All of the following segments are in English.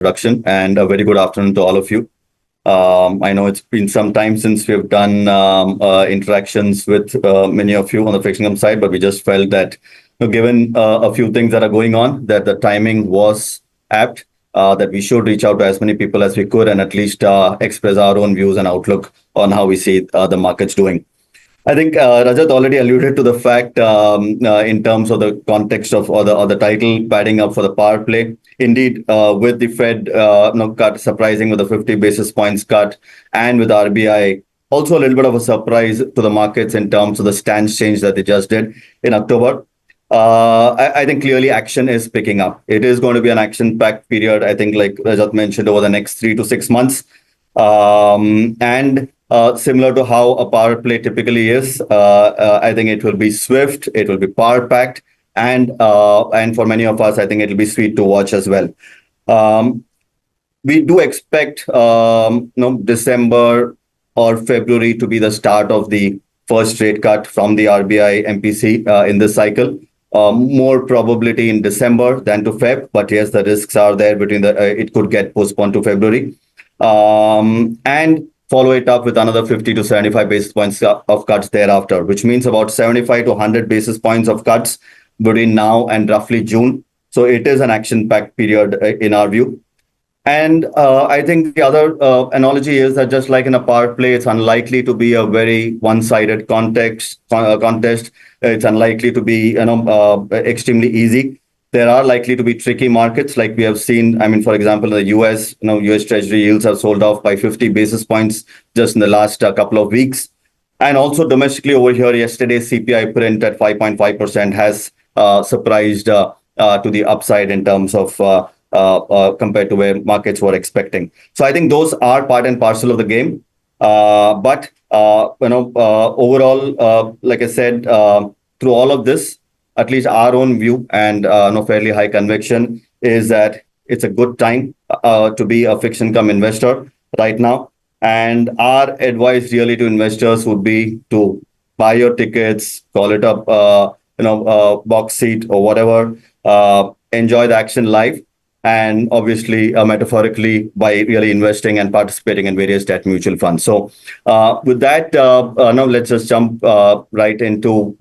introduction, and a very good afternoon to all of you. I know it's been some time since we've done interactions with many of you on the fixed income side, but we just felt that given a few things that are going on, that the timing was apt, that we should reach out to as many people as we could and at least express our own views and outlook on how we see the markets doing. I think Rajat already alluded to the fact in terms of the context of or the title padding up for the power play. Indeed, with the Fed cut surprising with a 50 basis points cut, and with RBI also a little bit of a surprise to the markets in terms of the stance change that they just did in October. I think clearly action is picking up. It is going to be an action-packed period, I think, like Rajat mentioned, over the next 3 to 6 months. Similar to how a power play typically is, I think it will be swift, it will be power packed, and for many of us, I think it will be sweet to watch as well. We do expect December or February to be the start of the first rate cut from the RBI MPC in this cycle. More probability in December than to Feb, but yes, the risks are there between it could get postponed to February. And follow it up with another 50 to 75 basis points of cuts thereafter, which means about 75 to 100 basis points of cuts between now and roughly June. So it is an action-packed period in our view. And I think the other analogy is that just like in a power play, it's unlikely to be a very one-sided contest. It's unlikely to be extremely easy. There are likely to be tricky markets like we have seen. I mean, for example, in the US, US Treasury yields have sold off by 50 basis points just in the last couple of weeks. And also domestically over here, yesterday's CPI print at 5.5% has surprised to the upside in terms of compared to where markets were expecting. So I think those are part and parcel of the game. But overall, like I said, through all of this, at least our own view and fairly high conviction is that it's a good time to be a fixed income investor right now. And our advice really to investors would be to buy your tickets, call it up, box seat or whatever, enjoy the action live, and obviously metaphorically by really investing and participating in various debt mutual funds. So with that, now let's just jump right into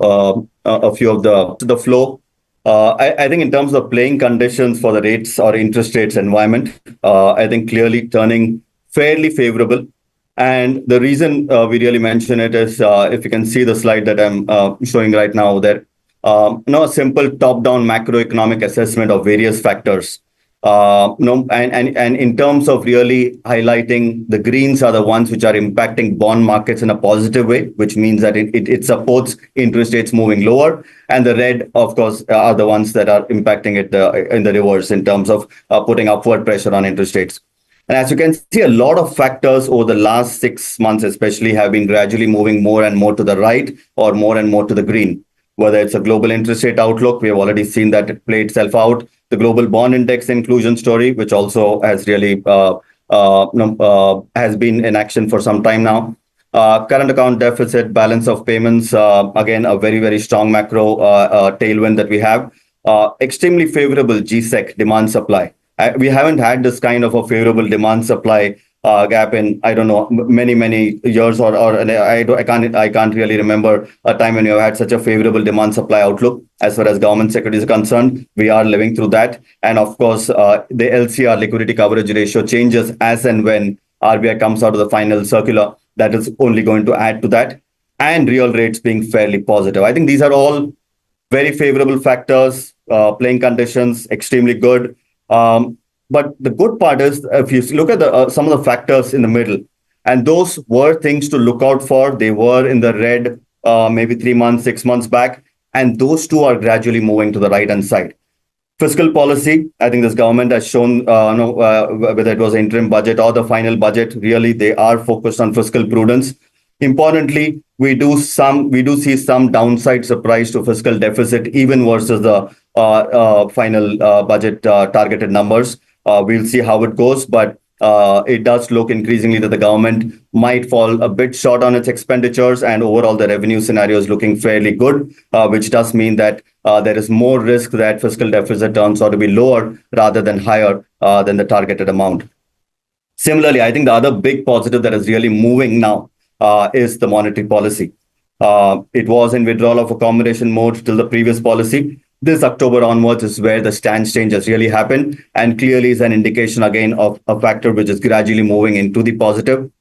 a few of the flow. I think in terms of playing conditions for the rates or interest rates environment, I think clearly turning fairly favorable. And the reason we really mention it is if you can see the slide that I'm showing right now, that a simple top-down macroeconomic assessment of various factors. And in terms of really highlighting, the greens are the ones which are impacting bond markets in a positive way, which means that it supports interest rates moving lower. And the red, of course, are the ones that are impacting it in the reverse in terms of putting upward pressure on interest rates. And as you can see, a lot of factors over the last 6 months, especially, have been gradually moving more and more to the right or more and more to the green. Whether it's a global interest rate outlook, we have already seen that it played itself out. The global bond index inclusion story, which also has really has been in action for some time now. Current account deficit, balance of payments, again, a very, very strong macro tailwind that we have. Extremely favorable GSEC demand supply. We haven't had this kind of a favorable demand supply gap in, I don't know, many years, or I can't really remember a time when you have had such a favorable demand supply outlook as far as government securities are concerned. We are living through that. And of course, the LCR, liquidity coverage ratio, changes as and when RBI comes out of the final circular. That is only going to add to that. And real rates being fairly positive. I think these are all very favorable factors, playing conditions, extremely good. But the good part is, if you look at some of the factors in the middle, and those were things to look out for. They were in the red maybe 3 months, 6 months back, and those two are gradually moving to the right-hand side. Fiscal policy, I think this government has shown, whether it was interim budget or the final budget, really they are focused on fiscal prudence. Importantly, we do see some downside surprise to fiscal deficit, even versus the final budget targeted numbers. We'll see how it goes, but it does look increasingly that the government might fall a bit short on its expenditures, and overall the revenue scenario is looking fairly good, which does mean that there is more risk that fiscal deficit turns out to be lower rather than higher than the targeted amount. Similarly, I think the other big positive that is really moving now is the monetary policy. It was in withdrawal of accommodation mode till the previous policy. This October onwards is where the stance change has really happened, and clearly is an indication again of a factor which is gradually moving into the positive.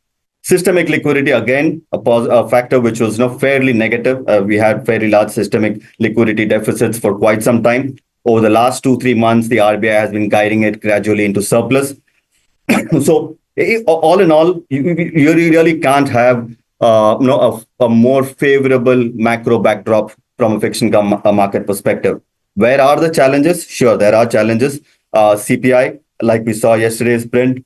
Systemic liquidity, again, a factor which was fairly negative. We had fairly large systemic liquidity deficits for quite some time. Over the last 2-3 months, the RBI has been guiding it gradually into surplus. So all in all, you really can't have a more favorable macro backdrop from a fixed income market perspective. Where are the challenges? Sure, there are challenges. CPI, like we saw yesterday's print,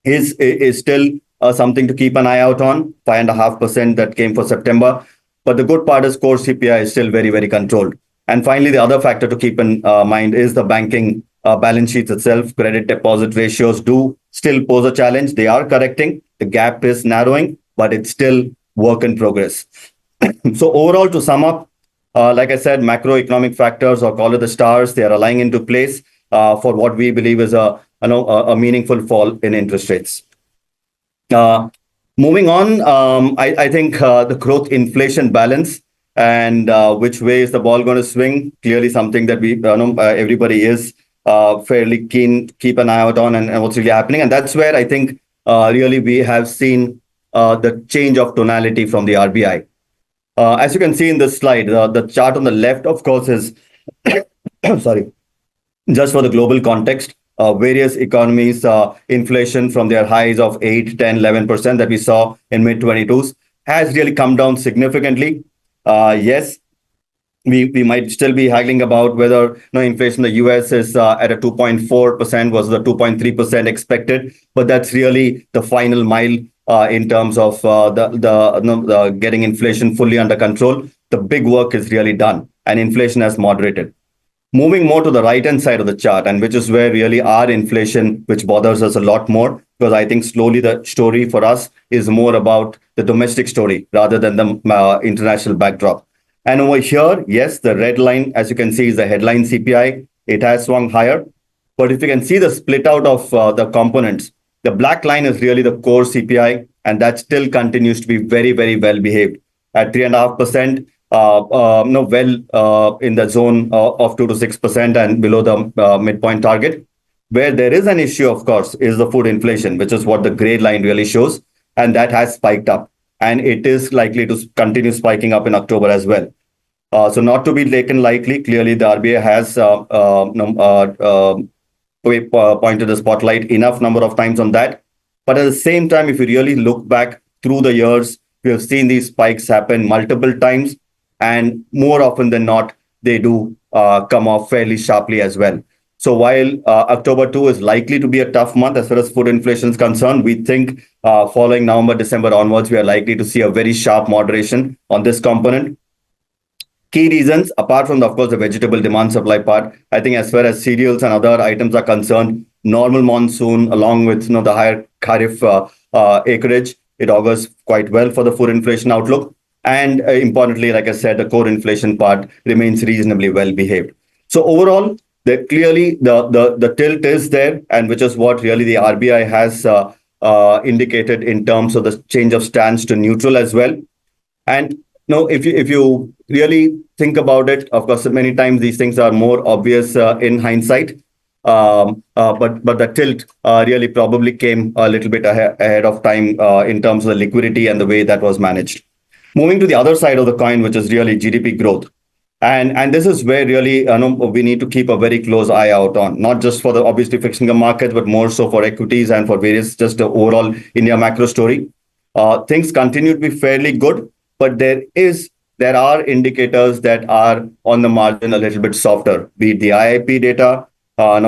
is still something to keep an eye out on. 5.5% that came for September. But the good part is core CPI is still very, very controlled. And finally, the other factor to keep in mind is the banking balance sheets itself. Credit deposit ratios do still pose a challenge. They are correcting. The gap is narrowing, but it's still work in progress. So overall, to sum up, like I said, macroeconomic factors, or call it the stars, they are aligning into place for what we believe is a meaningful fall in interest rates. Moving on, I think the growth inflation balance and which way is the ball going to swing, clearly something that we everybody is fairly keen to keep an eye out on, and what's really happening. And that's where I think really we have seen the change of tonality from the RBI. As you can see in this slide, the chart on the left, of course, is sorry, just for the global context. Various economies, inflation from their highs of 8, 10, 11% that we saw in mid-22s has really come down significantly. Yes, we might still be haggling about whether inflation in the US is at a 2.4% versus the 2.3% expected, but that's really the final mile in terms of the getting inflation fully under control. The big work is really done, and inflation has moderated. Moving more to the right-hand side of the chart, and which is where really our inflation, which bothers us a lot more, because I think slowly the story for us is more about the domestic story rather than the international backdrop. And over here, yes, the red line, as you can see, is the headline CPI. It has swung higher. But if you can see the split out of the components, the black line is really the core CPI, and that still continues to be very, very well behaved at 3.5%. In the zone of 2 to 6% and below the midpoint target. Where there is an issue, of course, is the food inflation, which is what the gray line really shows, and that has spiked up, and it is likely to continue spiking up in October as well. So not to be taken lightly. Clearly, the RBI has pointed the spotlight enough number of times on that. But at the same time, if you really look back through the years, we have seen these spikes happen multiple times. And more often than not, they do come off fairly sharply as well. So while October 2 is likely to be a tough month as far as food inflation is concerned, we think following November, December onwards, we are likely to see a very sharp moderation on this component. Key reasons, apart from, of course, the vegetable demand supply part, I think as far as cereals and other items are concerned, normal monsoon along with the higher kharif acreage, it augurs quite well for the food inflation outlook. And importantly, like I said, the core inflation part remains reasonably well behaved. So overall, clearly the tilt is there, and which is what really the RBI has indicated in terms of the change of stance to neutral as well. And if you really think about it, of course, many times these things are more obvious in hindsight. But the tilt really probably came a little bit ahead of time in terms of the liquidity and the way that was managed. Moving to the other side of the coin, which is really GDP growth. And this is where really we need to keep a very close eye out on, not just for the obviously fixed income markets, but more so for equities and for various, just the overall India macro story. Things continue to be fairly good, but there are indicators that are on the margin a little bit softer, be it the IIP data,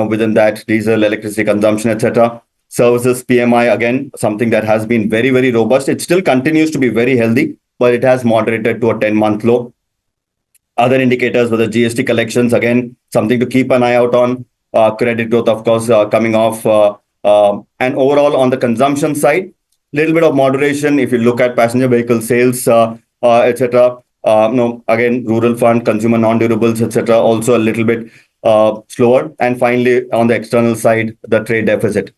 within that diesel, electricity consumption, etc. Services PMI, again, something that has been very, very robust. It still continues to be very healthy, but it has moderated to a 10-month low. Other indicators were the GST collections, again, something to keep an eye out on. Credit growth, of course, coming off And overall, on the consumption side, little bit of moderation. If you look at passenger vehicle sales, etc. No, again, rural fund, consumer non-durables, etc. Also a little bit slower. And finally, on the external side, the trade deficit.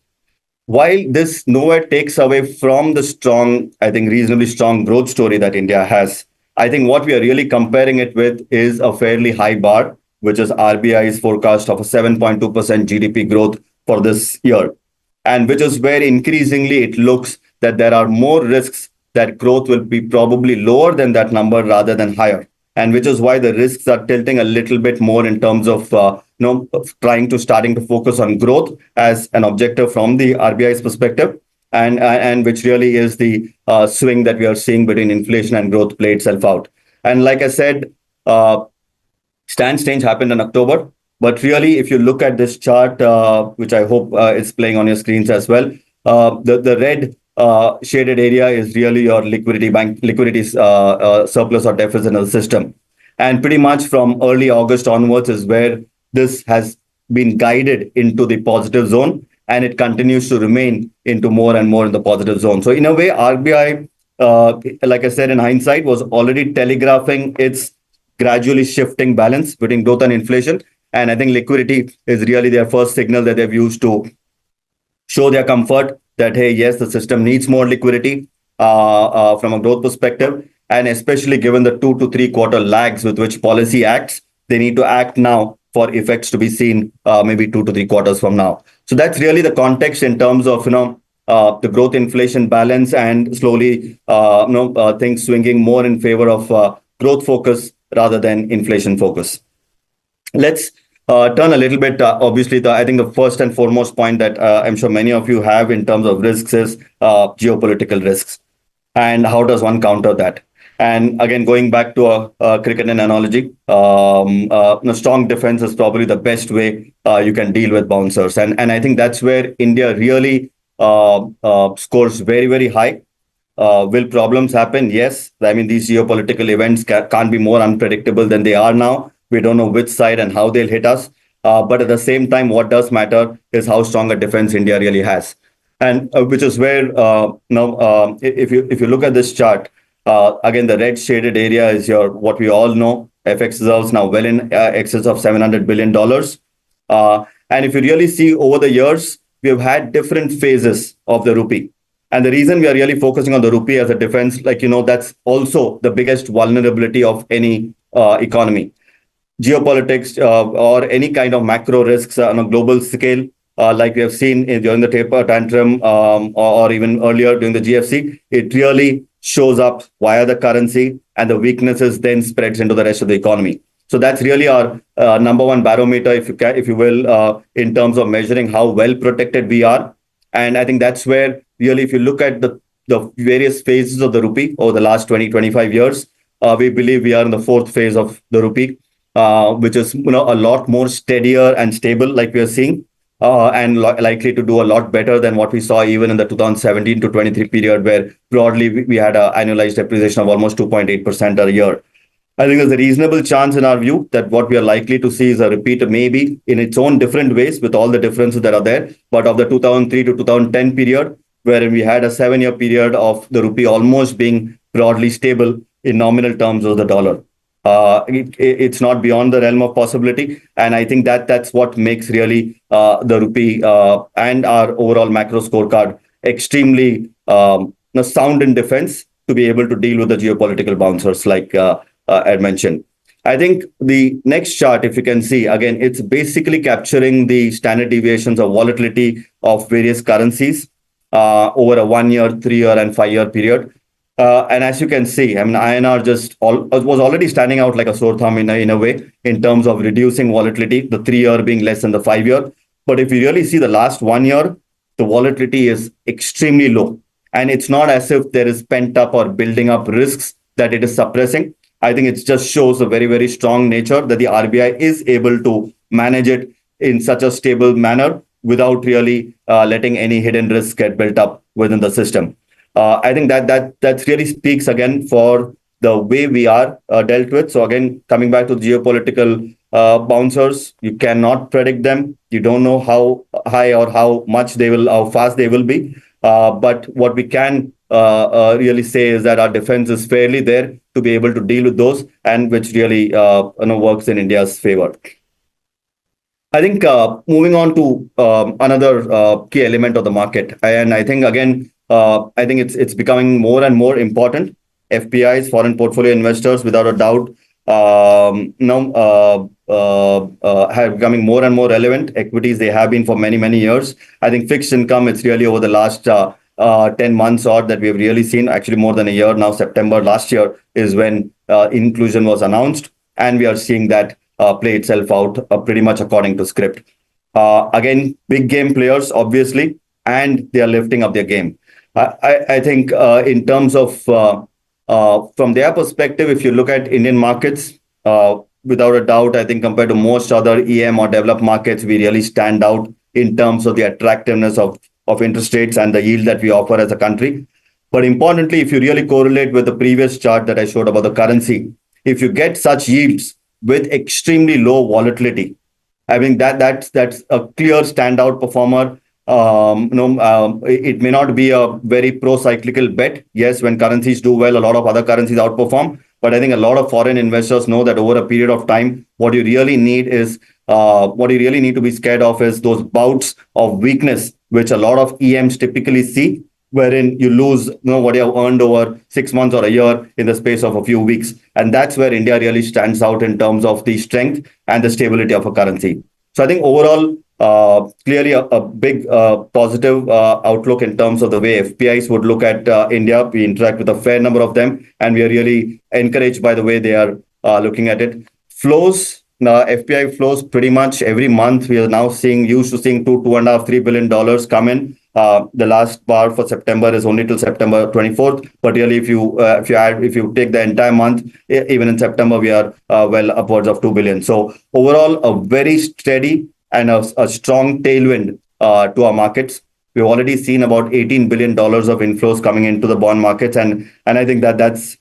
While this nowhere takes away from the strong, I think, reasonably strong growth story that India has, I think what we are really comparing it with is a fairly high bar, which is RBI's forecast of a 7.2% GDP growth for this year. And which is where increasingly it looks that there are more risks that growth will be probably lower than that number rather than higher. And which is why the risks are tilting a little bit more in terms of starting to focus on growth as an objective from the RBI's perspective, and which really is the swing that we are seeing between inflation and growth play itself out. And like I said, stance change happened in October. But really, if you look at this chart, which I hope is playing on your screens as well, the red shaded area is really your liquidity surplus or deficit in the system. And pretty much from early August onwards is where this has been guided into the positive zone, and it continues to remain into more and more in the positive zone. So in a way, RBI, like I said, in hindsight, was already telegraphing its gradually shifting balance between growth and inflation. And I think liquidity is really their first signal that they've used to show their comfort that, hey, yes, the system needs more liquidity from a growth perspective. And especially given the 2 to 3 quarter lags with which policy acts, they need to act now for effects to be seen maybe 2 to 3 quarters from now. So that's really the context in terms of, the growth inflation balance and slowly, things swinging more in favor of growth focus rather than inflation focus. Let's turn a little bit. Obviously, I think the first and foremost point that I'm sure many of you have in terms of risks is geopolitical risks. And how does one counter that? And again, going back to a cricket analogy, a strong defense is probably the best way you can deal with bouncers. And I think that's where India really scores very, very high. Will problems happen? Yes. I mean, these geopolitical events can't be more unpredictable than they are now. We don't know which side and how they'll hit us. But at the same time, what does matter is how strong a defense India really has. And which is where if you look at this chart, again, the red shaded area is what we all know, FX reserves now well in excess of $700 billion. And if you really see over the years, we have had different phases of the rupee. And the reason we are really focusing on the rupee as a defense, that's also the biggest vulnerability of any economy. Geopolitics or any kind of macro risks on a global scale, like we have seen during the taper tantrum or even earlier during the GFC, it really shows up via the currency, and the weaknesses then spreads into the rest of the economy. So that's really our number one barometer, if you will, in terms of measuring how well protected we are. And I think that's where really, if you look at the various phases of the rupee over the last 20, 25 years, we believe we are in the fourth phase of the rupee, which is a lot more steadier and stable, like we are seeing, and likely to do a lot better than what we saw even in the 2017 to 23 period, where broadly we had an annualized depreciation of almost 2.8% a year. I think there's a reasonable chance in our view that what we are likely to see is a repeat, maybe in its own different ways with all the differences that are there, but of the 2003 to 2010 period, wherein we had a 7-year period of the rupee almost being broadly stable in nominal terms of the dollar. It's not beyond the realm of possibility. And I think that's what makes really the rupee and our overall macro scorecard extremely sound in defense to be able to deal with the geopolitical bouncers like I mentioned. I think the next chart, if you can see, again, it's basically capturing the standard deviations of volatility of various currencies over a 1 year, 3 year, and 5 year period. And as you can see, I mean, INR was already standing out like a sore thumb in a way in terms of reducing volatility, the 3 year being less than the 5 year. But if you really see the last 1 year, the volatility is extremely low. And it's not as if there is pent up or building up risks that it is suppressing. I think it just shows a very, very strong nature that the RBI is able to manage it in such a stable manner without really letting any hidden risks get built up within the system. I think that really speaks again for the way we are dealt with. So again, coming back to geopolitical bouncers. You cannot predict them. You don't know how high or how fast they will be. But what we can really say is that our defense is fairly there to be able to deal with those, and which really works in India's favor. I think moving on to another key element of the market, and I think again, I think it's becoming more and more important. FPIs, foreign portfolio investors, without a doubt, have becoming more and more relevant. Equities, they have been for many, many years. I think fixed income, it's really over the last 10 months or that we have really seen, actually more than a year now. September last year is when inclusion was announced, and we are seeing that play itself out pretty much according to script. Again, big game players, obviously, and they are lifting up their game. I think in terms of from their perspective, if you look at Indian markets, without a doubt, I think compared to most other EM or developed markets, we really stand out in terms of the attractiveness of interest rates and the yield that we offer as a country. But importantly, if you really correlate with the previous chart that I showed about the currency, if you get such yields with extremely low volatility, I think that's a clear standout performer. It may not be a very pro-cyclical bet. Yes, when currencies do well, a lot of other currencies outperform. But I think a lot of foreign investors know that over a period of time, what you really need to be scared of is those bouts of weakness, which a lot of EMs typically see, wherein you lose what you have earned over 6 months or a year in the space of a few weeks. And that's where India really stands out in terms of the strength and the stability of a currency. So I think overall, clearly a big positive outlook in terms of the way FPIs would look at India. We interact with a fair number of them, and we are really encouraged by the way they are looking at it. Flows, FPI flows pretty much every month. We are now used to seeing $2.5, $3 billion come in. The last bar for September is only till September 24th. But really, if you take the entire month, even in September, we are well upwards of 2 billion. So overall, a very steady and a strong tailwind to our markets. We've already seen about $18 billion of inflows coming into the bond markets. And I think that's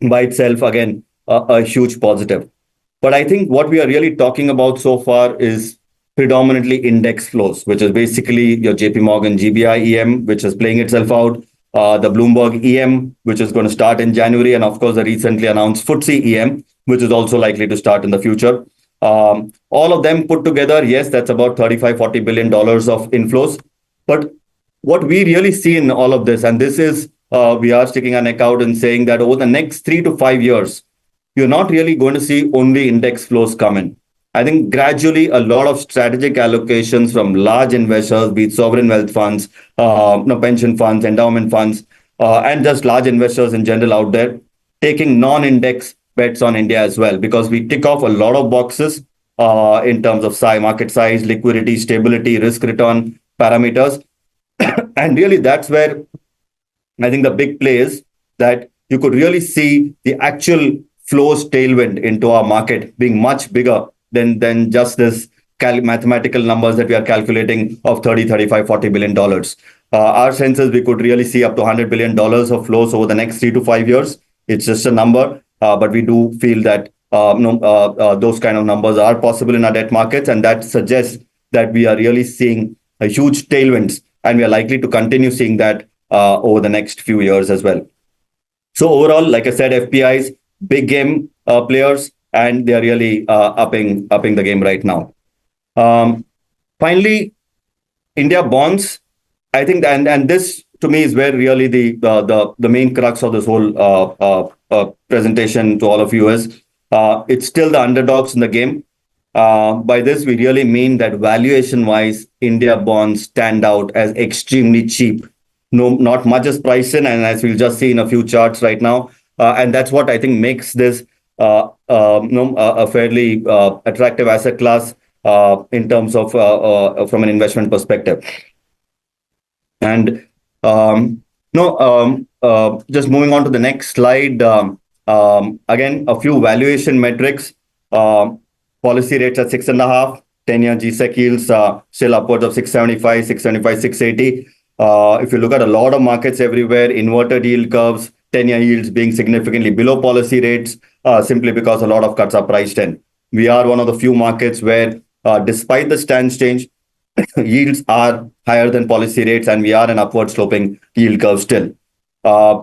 by itself, again, a huge positive. But I think what we are really talking about so far is predominantly index flows, which is basically your JP Morgan GBI EM, which is playing itself out, the Bloomberg EM, which is going to start in January, and of course, the recently announced FTSE EM, which is also likely to start in the future. All of them put together, yes, that's about $35-40 billion of inflows. But what we really see in all of this, and this is, we are sticking our neck out and saying that over the next 3 to 5 years, you're not really going to see only index flows come in. I think gradually a lot of strategic allocations from large investors, be it sovereign wealth funds, pension funds, endowment funds, and just large investors in general out there, taking non-index bets on India as well, because we tick off a lot of boxes in terms of market size, liquidity, stability, risk return parameters. And really, that's where I think the big play is that you could really see the actual flows tailwind into our market being much bigger than just this mathematical numbers that we are calculating of 30, 35, $40 billion. Our sense is we could really see up to $100 billion of flows over the next 3 to 5 years. It's just a number, but we do feel that those kind of numbers are possible in our debt markets, and that suggests that we are really seeing a huge tailwinds, and we are likely to continue seeing that over the next few years as well. So overall, like I said, FPIs, big game players, and they are really upping the game right now. Finally, India bonds. I think, and this to me is where really the main crux of this whole presentation to all of you is. It's still the underdogs in the game. By this, we really mean that valuation-wise, India bonds stand out as extremely cheap. No, not much is priced in, and as we'll just see in a few charts right now, and that's what I think makes this a fairly attractive asset class in terms of from an investment perspective. And just moving on to the next slide. Again, a few valuation metrics. Policy rates at 6.5. 10-year GSEC yields still upwards of 675, 680. If you look at a lot of markets everywhere, inverted yield curves, 10-year yields being significantly below policy rates, simply because a lot of cuts are priced in. we are one of the few markets where, despite the stance change, yields are higher than policy rates, and we are an upward sloping yield curve still. Uh,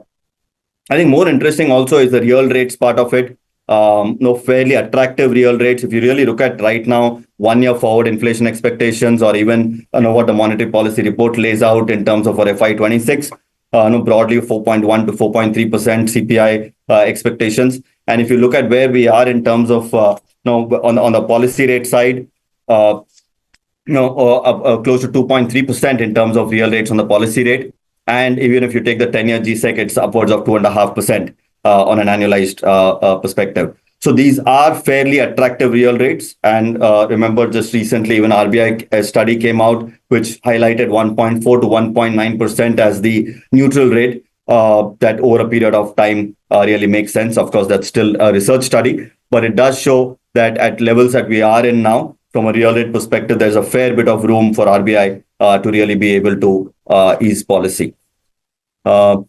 I think more interesting also is the real rates part of it. Fairly attractive real rates. If you really look at right now, 1 year forward inflation expectations, or even what the monetary policy report lays out in terms of for FY26, broadly 4.1 to 4.3% CPI expectations. And if you look at where we are in terms of on the policy rate side, uh, close to 2.3% in terms of real rates on the policy rate. And even if you take the 10-year GSEC, it's upwards of 2.5% on an annualized perspective. So these are fairly attractive real rates. And remember, just recently, even RBI study came out, which highlighted 1.4 to 1.9% as the neutral rate that over a period of time really makes sense. Of course, that's still a research study, but it does show that at levels that we are in now, from a real rate perspective, there's a fair bit of room for RBI to really be able to ease policy. I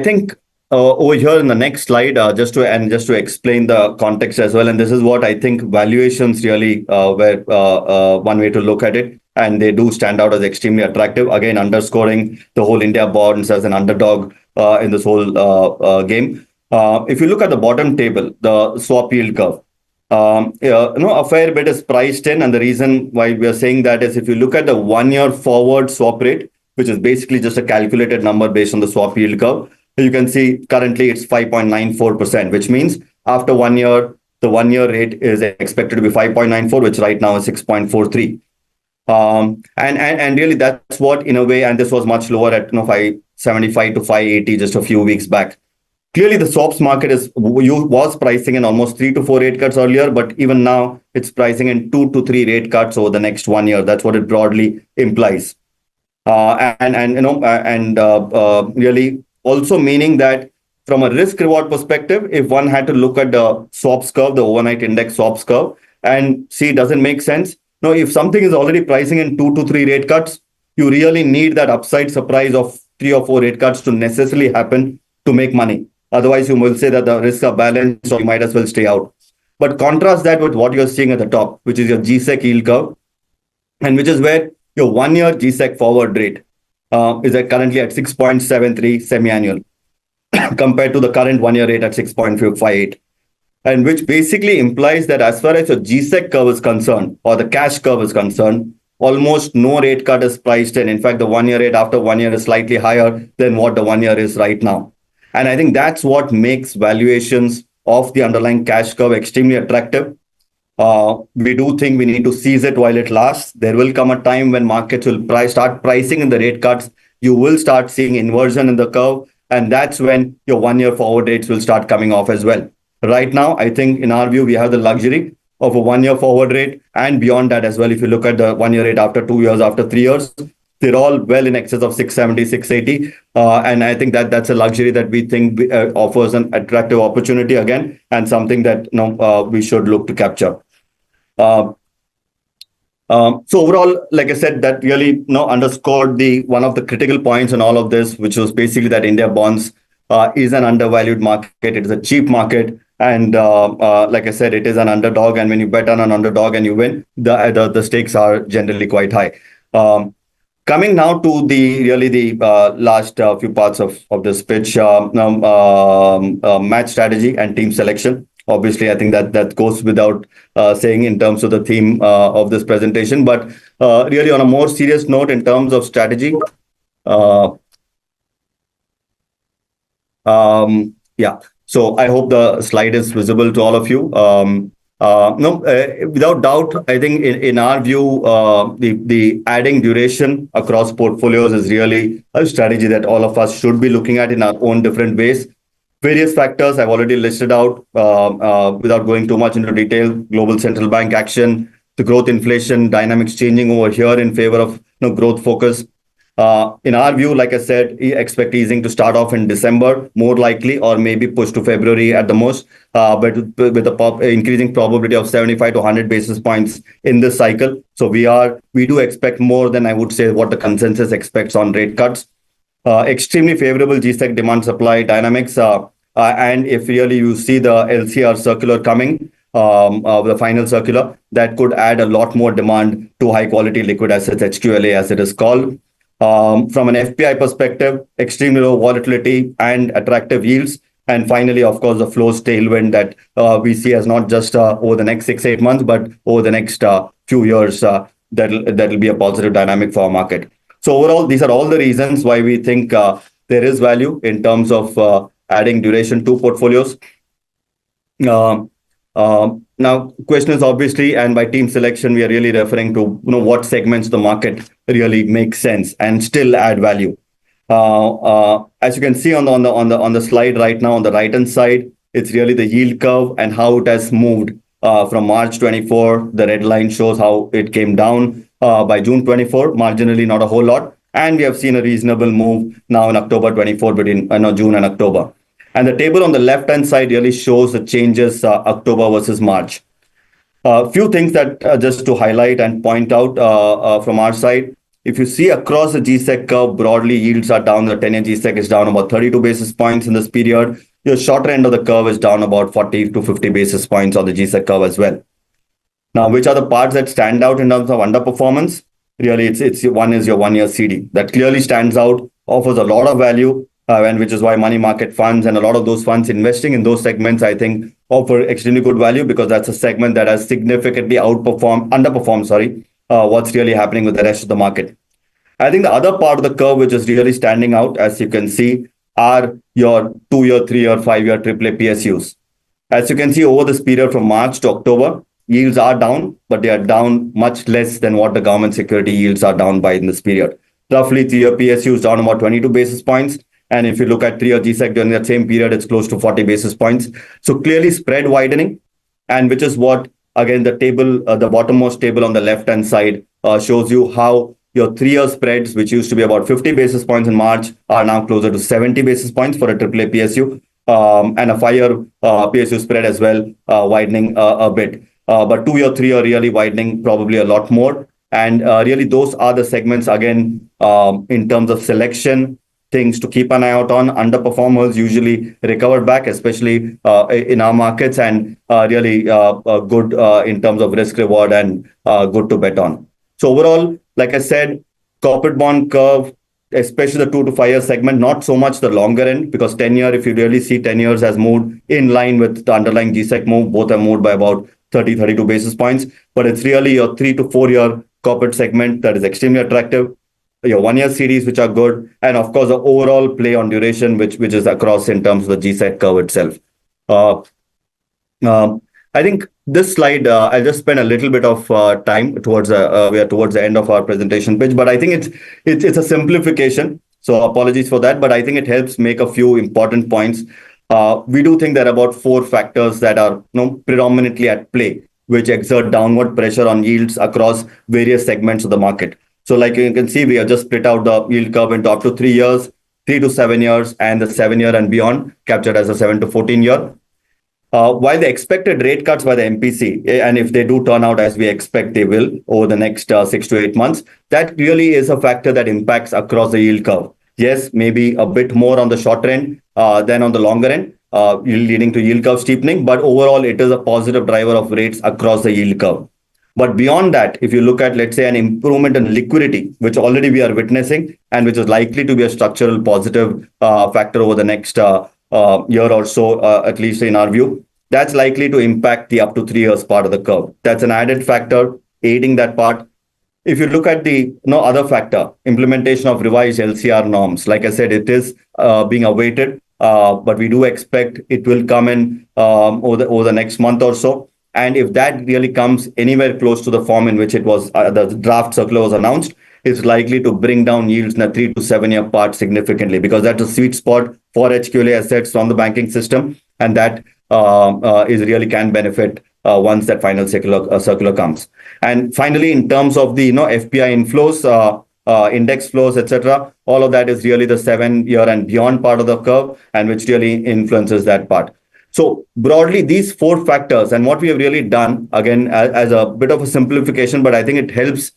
think over here in the next slide, just to explain the context as well, and this is what I think valuations really were one way to look at it, and they do stand out as extremely attractive. Again, underscoring the whole India bonds as an underdog in this whole game. If you look at the bottom table, the swap yield curve. A fair bit is priced in, and the reason why we are saying that is if you look at the 1 year forward swap rate, which is basically just a calculated number based on the swap yield curve, you can see currently it's 5.94%, which means after 1 year, the 1 year rate is expected to be 5.94, which right now is 6.43. And really that's what, in a way, and this was much lower at 575 to 580 just a few weeks back. Clearly, the swaps market was pricing in almost 3 to 4 rate cuts earlier, but even now it's pricing in 2 to 3 rate cuts over the next 1 year. That's what it broadly implies, really also meaning that from a risk reward perspective, if one had to look at the swaps curve, the overnight index swaps curve, and see does it make sense? No, if something is already pricing in 2 to 3 rate cuts, you really need that upside surprise of 3 or 4 rate cuts to necessarily happen to make money. Otherwise, you will say that the risks are balanced, so you might as well stay out. But contrast that with what you're seeing at the top, which is your GSEC yield curve, and which is where your 1 year GSEC forward rate is currently at 6.73 semi-annual compared to the current 1 year rate at 6.58. And which basically implies that as far as your GSEC curve is concerned, or the cash curve is concerned, almost no rate cut is priced in. In fact, the 1 year rate after 1 year is slightly higher than what the 1 year is right now. And I think that's what makes valuations of the underlying cash curve extremely attractive. We do think we need to seize it while it lasts. There will come a time when markets will start pricing in the rate cuts. You will start seeing inversion in the curve. And that's when your 1 year forward rates will start coming off as well. Right now, I think in our view, we have the luxury of a 1 year forward rate and beyond that as well. If you look at the 1 year rate after 2 years, after 3 years, they're all well in excess of 670, 680. And I think that's a luxury that we think offers an attractive opportunity again, and something that we should look to capture. So overall, like I said, that really underscored one of the critical points in all of this, which was basically that India bonds is an undervalued market. It is a cheap market. And like I said, it is an underdog. And when you bet on an underdog and you win, the stakes are generally quite high. Coming now to the last few parts of this pitch, match strategy and team selection. Obviously, I think that goes without saying in terms of the theme of this presentation. But really, on a more serious note, in terms of strategy, yeah. So I hope the slide is visible to all of you. Without doubt, I think in our view, the adding duration across portfolios is really a strategy that all of us should be looking at in our own different ways. Various factors I've already listed out without going too much into detail. Global central bank action, the growth inflation dynamics changing over here in favor of growth focus. In our view, like I said, expect easing to start off in December, more likely, or maybe push to February at the most, but with the increasing probability of 75 to 100 basis points in this cycle. So we do expect more than I would say what the consensus expects on rate cuts. Extremely favorable GSEC demand supply dynamics. And if really you see the LCR circular coming, the final circular, that could add a lot more demand to high quality liquid assets, HQLA as it is called. From an FPI perspective, extremely low volatility and attractive yields. And finally, of course, the flows tailwind that we see as not just over the next 6-8 months, but over the next few years, that'll be a positive dynamic for our market. So overall, these are all the reasons why we think there is value in terms of adding duration to portfolios. Now, question is obviously, and by team selection, we are really referring to what segments the market really makes sense and still add value. As you can see on the slide right now, on the right hand side, it's really the yield curve and how it has moved from March 24. The red line shows how it came down by June 24, marginally, not a whole lot, and we have seen a reasonable move now in October 24 between June and October. And the table on the left hand side really shows the changes October versus March. Few things that just to highlight and point out from our side. If you see across the GSEC curve, broadly yields are down. The 10-year GSEC is down about 32 basis points in this period. Your shorter end of the curve is down about 40 to 50 basis points on the GSEC curve as well. Now, which are the parts that stand out in terms of underperformance? Really, it's one is your 1-year CD. That clearly stands out, offers a lot of value, and which is why money market funds and a lot of those funds investing in those segments, I think, offer extremely good value because that's a segment that has significantly underperformed, what's really happening with the rest of the market. I think the other part of the curve, which is really standing out, as you can see, are your 2-year, 3-year, 5-year AAA PSUs. As you can see, over this period from March to October, yields are down, but they are down much less than what the government security yields are down by in this period. Roughly 3-year PSU is down about 22 basis points. And if you look at 3-year GSEC during that same period, it's close to 40 basis points. So clearly spread widening, and which is what, again, the table, the bottommost table on the left-hand side shows you how your 3-year spreads, which used to be about 50 basis points in March, are now closer to 70 basis points for a AAA PSU, and a 5-year PSU spread as well, widening a bit. But 2-year, 3-year really widening probably a lot more. And really those are the segments, again, in terms of selection, things to keep an eye out on. Underperformers usually recover back, especially in our markets, and really good in terms of risk reward and good to bet on. So overall, like I said, corporate bond curve, especially the 2 to 5 year segment, not so much the longer end, because 10-year, if you really see 10 years has moved in line with the underlying GSEC move, both have moved by about 32 basis points. But it's really your 3 to 4 year corporate segment that is extremely attractive. Your 1-year series, which are good, and of course the overall play on duration, which is across in terms of the GSEC curve itself. I think this slide, I'll just spend a little bit of time towards we are towards the end of our presentation pitch, but I think it's a simplification. So apologies for that, but I think it helps make a few important points. We do think there are about 4 factors that are predominantly at play, which exert downward pressure on yields across various segments of the market. So like you can see, we have just split out the yield curve into up to 3 years, 3 to 7 years, and the 7-year and beyond, captured as a 7 to 14 year. While the expected rate cuts by the MPC, and if they do turn out as we expect they will over the next 6 to 8 months, that really is a factor that impacts across the yield curve. Yes, maybe a bit more on the shorter end than on the longer end, leading to yield curve steepening, but overall it is a positive driver of rates across the yield curve. But beyond that, if you look at, let's say, an improvement in liquidity, which already we are witnessing and which is likely to be a structural positive factor over the next year or so, at least in our view, that's likely to impact the up to 3 years part of the curve. That's an added factor aiding that part. If you look at the other factor, implementation of revised LCR norms, like I said, it is being awaited, but we do expect it will come in over the next month or so. And if that really comes anywhere close to the form in which it was, the draft circular was announced, it's likely to bring down yields in the 3 to 7 year part significantly, because that's a sweet spot for HQLA assets on the banking system. And that is really can benefit once that final circular comes. And finally, in terms of the FPI inflows, index flows, etc., all of that is really the 7-year and beyond part of the curve, and which really influences that part. So broadly, these 4 factors, and what we have really done, again, as a bit of a simplification, but I think it helps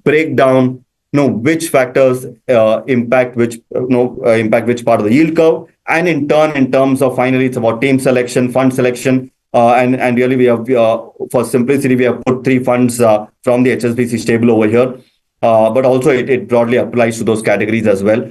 break down which factors impact impact which part of the yield curve, and in turn, in terms of finally, it's about team selection, fund selection, and really we have for simplicity we have put three funds from the HSBC stable over here, but also it broadly applies to those categories as well.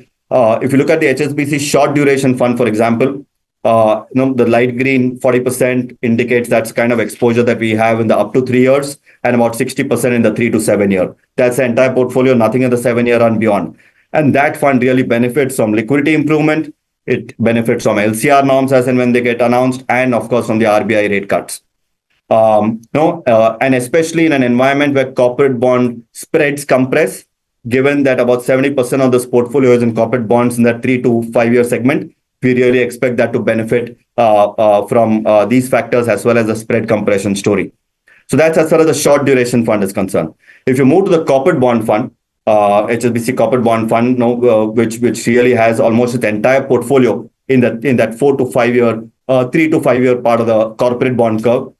If you look at the HSBC Short Duration Fund, for example, the light green 40% indicates that's kind of exposure that we have in the up to 3 years, and about 60% in the 3 to 7 year. That's the entire portfolio, nothing in the 7 year and beyond. And that fund really benefits from liquidity improvement. It benefits from LCR norms as and when they get announced, and of course from the RBI rate cuts. And especially in an environment where corporate bond spreads compress, given that about 70% of this portfolio is in corporate bonds in that 3 to 5 year segment, we really expect that to benefit from these factors as well as the spread compression story. So that's as far as the short duration fund is concerned. If you move to the corporate bond fund, HSBC Corporate Bond Fund, which really has almost its entire portfolio in that 3 to 5 year part of the corporate bond curve.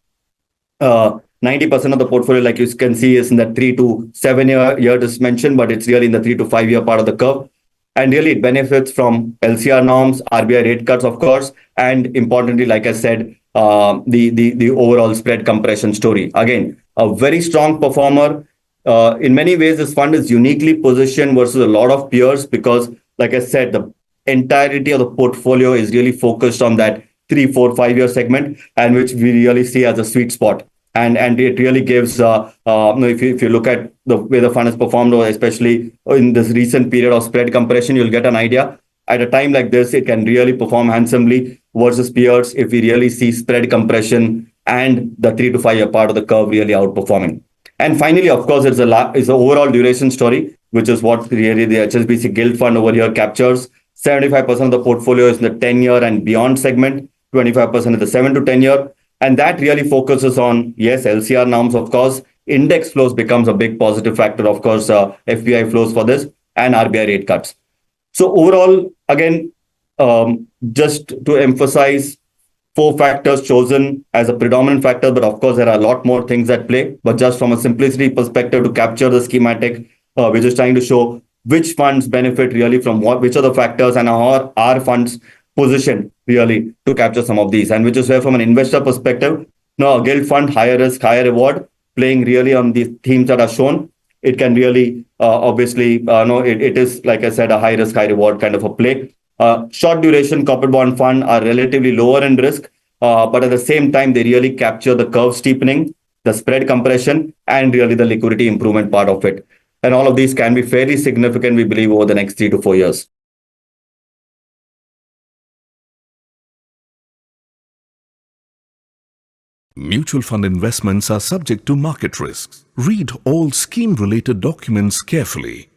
90% of the portfolio, like you can see, is in that 3 to 7 year just mentioned, but it's really in the 3 to 5 year part of the curve. And really it benefits from LCR norms, RBI rate cuts, of course, and importantly, like I said, the overall spread compression story. Again, a very strong performer. In many ways, this fund is uniquely positioned versus a lot of peers because, like I said, the entirety of the portfolio is really focused on that 3, 4, 5 year segment, and which we really see as a sweet spot. And it really gives, if you look at the way the fund has performed, or especially in this recent period of spread compression, you'll get an idea. At a time like this, it can really perform handsomely versus peers if we really see spread compression and the 3 to 5 year part of the curve really outperforming. And finally, of course, it's the overall duration story, which is what really the HSBC Gilt Fund over here captures. 75% of the portfolio is in the 10-year and beyond segment, 25% is the 7 to 10 year. And that really focuses on, yes, LCR norms, of course. Index flows becomes a big positive factor, of course, FPI flows for this, and RBI rate cuts. So overall, again, just to emphasize, 4 factors chosen as a predominant factor, but of course, there are a lot more things at play. But just from a simplicity perspective to capture the schematic, we're just trying to show which funds benefit really from which are the factors, and how our funds positioned really to capture some of these. And which is where, from an investor perspective, a Gilt Fund, higher risk, higher reward, playing really on the themes that are shown. It can really, obviously, it is, like I said, a high risk, high reward kind of a play. Short duration corporate bond fund are relatively lower in risk, but at the same time, they really capture the curve steepening, the spread compression, and really the liquidity improvement part of it. And all of these can be fairly significant, we believe, over the next 3 to 4 years. Mutual fund investments are subject to market risks. Read all scheme-related documents carefully.